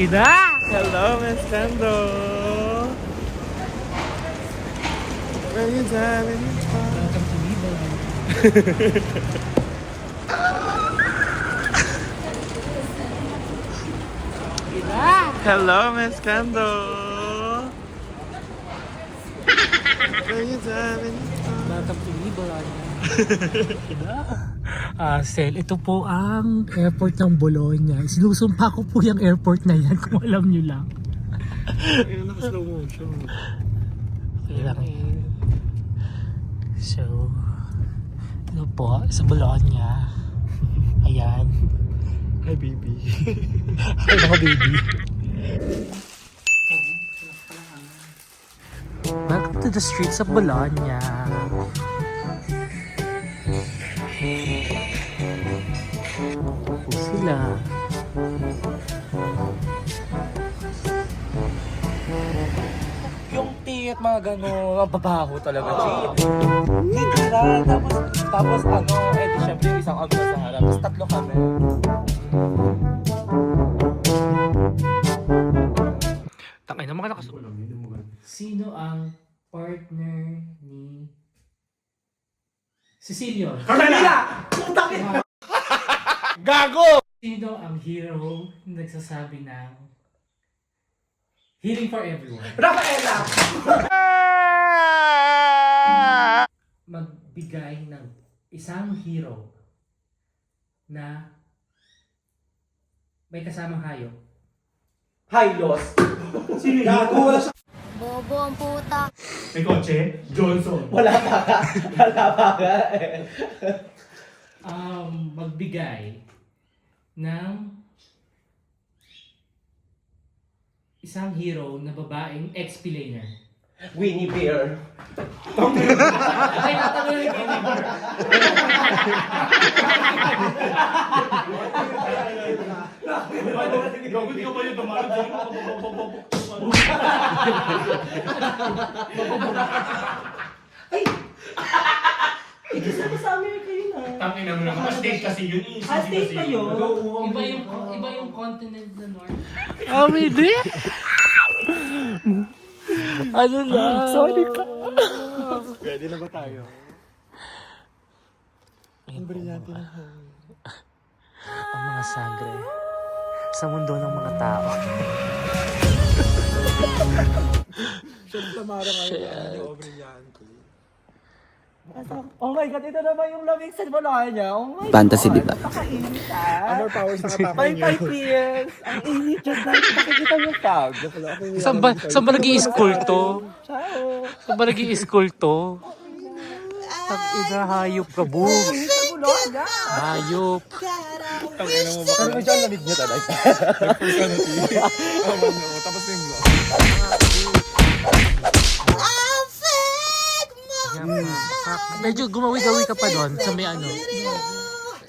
ina! Hello, Miss Kendo! Where you driving? Welcome to Viva. Ina! Hello, Miss Kendo! Where you driving? Welcome to Viva. Ina! Sel, ito po ang airport ng Bologna. Sinusumpa ko po yung airport na yan kung alam nyo lang. Ayun, naka-slow motion. Okay lang eh. So, ito po, sa Bologna. Ayan. Hi, baby. Ay, mga baby. Welcome to the streets of Bologna. Po sila. Yung ticket mga gano'n, ang babaho talaga, cheap. Literal, tapos ano, eh di syempre yung isang agla sa harap, tapos tatlo kami. Takay naman ka nakasunod. Sino ang partner ni Cecilio? Kanila! Gago! Sino ang hero na nagsasabi ng healing for everyone? Rafaela! Magbigay ng isang hero na may kasamang hayop. Hylos! Sino yun? Bobo ang puta. May kotse? Johnson. Wala pa ka eh. Magbigay ng isang hero na babaeng explainer. Winnie Bear. Ay, natanong yung Winnie. Gagawin ka ba yung tumarang dyan? Ito sa amin kayo na. Tangin naman naman. State kasi yun eh. State pa yun? Iba yung continent na North. Amidi? Ano lang? Sorry ka. Ready na ba tayo? Ang brilyante na Ang mga sagre sa mundo ng mga tao. Siya tamara kayo. Yung brilyante. Oh my God, ito naman yung lamig sa Bologna. Oh my Fantasy, God. di ba? Napakainit Amor powers na katapang Bye niyo. bye, Pierce. Ang init dyan. Nakikita yung fog. Saan ba nag-i-school to? Ciao. Saan ba nag-i-school to? Tag-ina, hayop ka, boom. Sa Bologna. Hayop. Tangin na mo ba? Pero medyo ang lamig niya talaga. Tapos na yung vlog. Medyo gumawi-gawi ka pa doon sa may ano.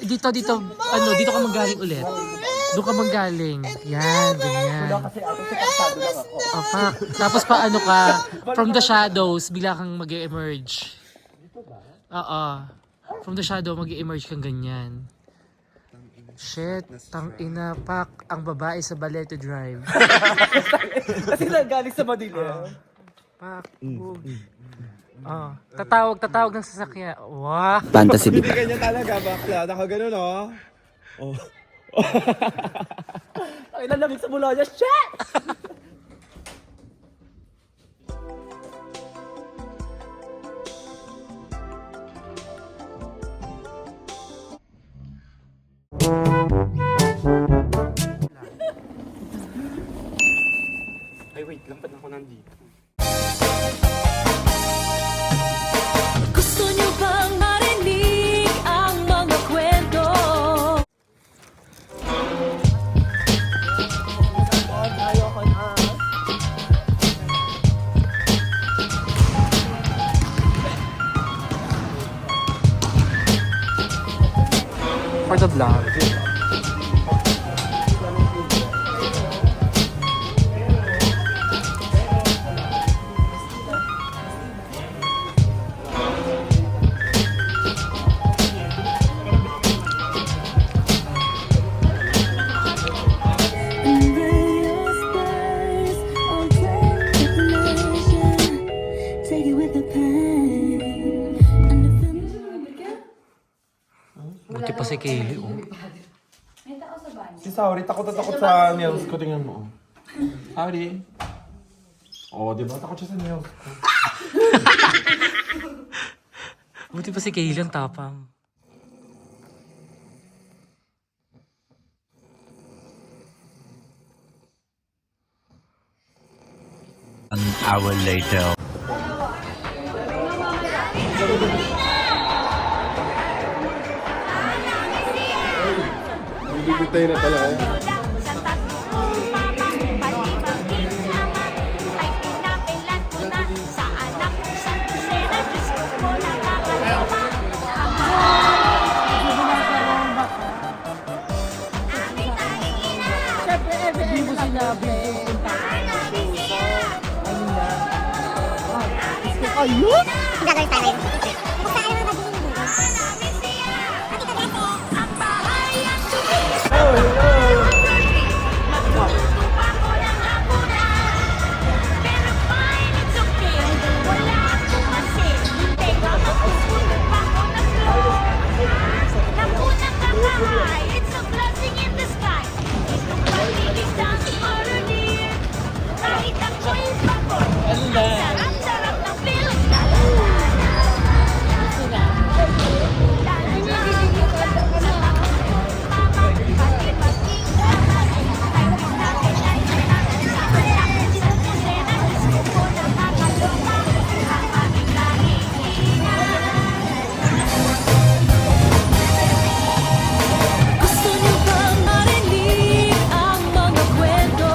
Dito ka manggaling ulit. Doon ka manggaling. Yan, ganyan. Kasi ako sa kalsado lang ako. Opak. Tapos pa ano ka, from the shadows, bigla kang mag-emerge. Oo. From the shadow, mag-emerge kang ganyan. Shit, tang-ina, pak, ang babae sa Balete Drive. Kasi nagaling sa Manila. Pak, oh, tatawag ng sasakyan. Wah! Fantasy, di Hindi ba? kanya talaga, bakla. Nakaganon, oh. Oh. Ay, lalamig sa Bologna. Shit! Ay, wait lang. Ba't ako nandito? Gusto niyo bang marinig ang mga kwento? Ayoko na. For the vlog. And then si Kaylee, oh. Si Sauri, takot na takot sa nails ko. Tingnan mo. Sauri. Oh, di ba? Takot siya sa nails ko. Buti pa si Kaylee ang tapang. An hour later. Bibitay na pala eh. Ayun! Gagawin tayo ngayon. Basta ayaw na magiging dito. Pati ka dati. It's a blessing in disguise. Itong pag-ibig sa pag-ibig. Kahit ako'y pagod. Sarap-sarap ng feeling na gusto niyo bang marinig ang mga kwento?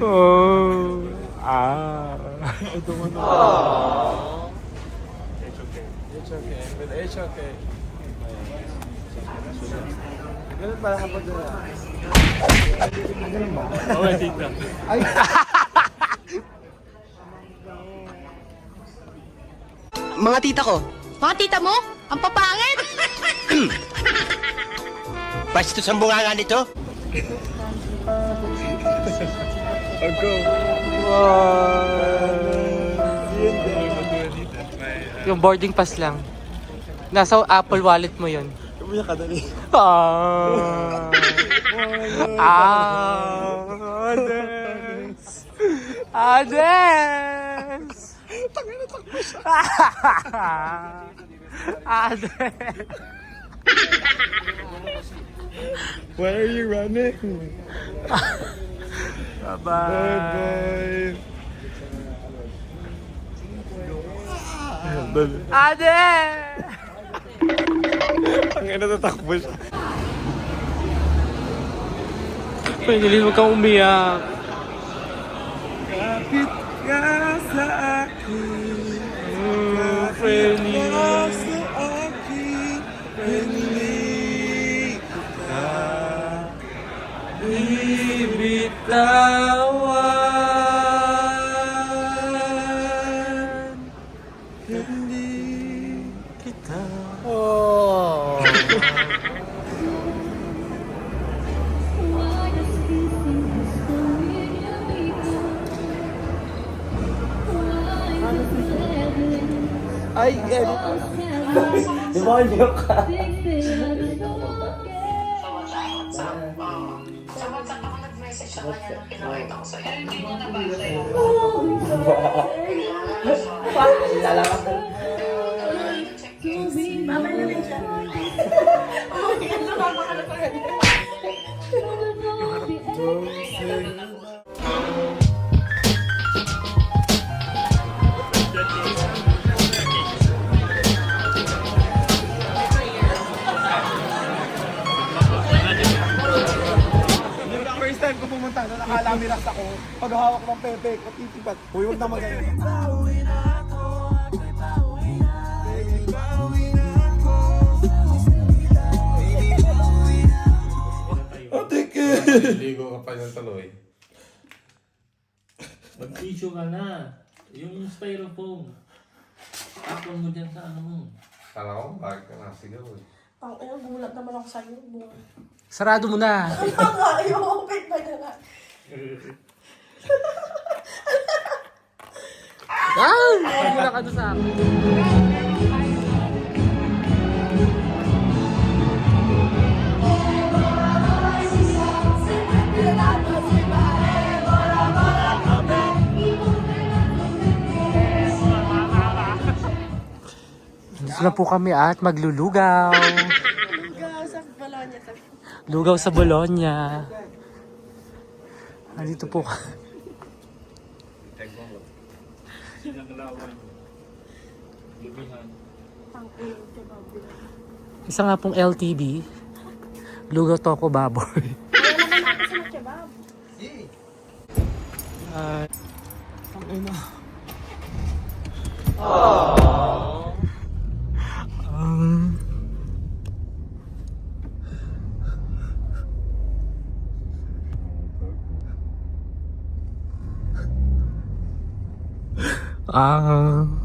Oh. Ah. It's okay. But it's okay. Ganun pala kapag Okay, tita. Mga tita ko, Mga tita mo? Ang papangit! bastos ang bunganga nito. Yung boarding pass lang. Nasa Apple Wallet mo yun. Umiyak ka dali. Ah. Ades. Ades. Tangina, takbo siya. Ades. Why are you running? Bye-bye. Bye-bye. Ades. Ang ina, tatakbo siya. Pinili mo kang umiyak. Kapit ka sa akin. Friendly. Kapit ka sa akin. Friendly ka. Bibitawan. Hindi Kita. Oh. Ay, edit. Di ba joke ka? time ko pumunta na nakalamiras ako. Paghahawak ng pepe ko, titipat. Uy, huwag na magayon. Atike! Ligo ka pa ng tuloy. Mag-tissue ka na. Yung styrofoam. Tapon mo dyan sa ano mo. Kala ko, bakit ka nasigaw eh. Ang ina, gulat naman ako sa'yo. Sarado mo na. Ay, nga, i-open ba niya nga? Wala ka doon sa akin. Gusto na po kami at maglulugaw. Sa Bologna. Lugaw sa Bologna. Andito po ka. Isa nga pong LTB. Lugaw Toko Baboy. Kaya naman ako sa kebab. Ah.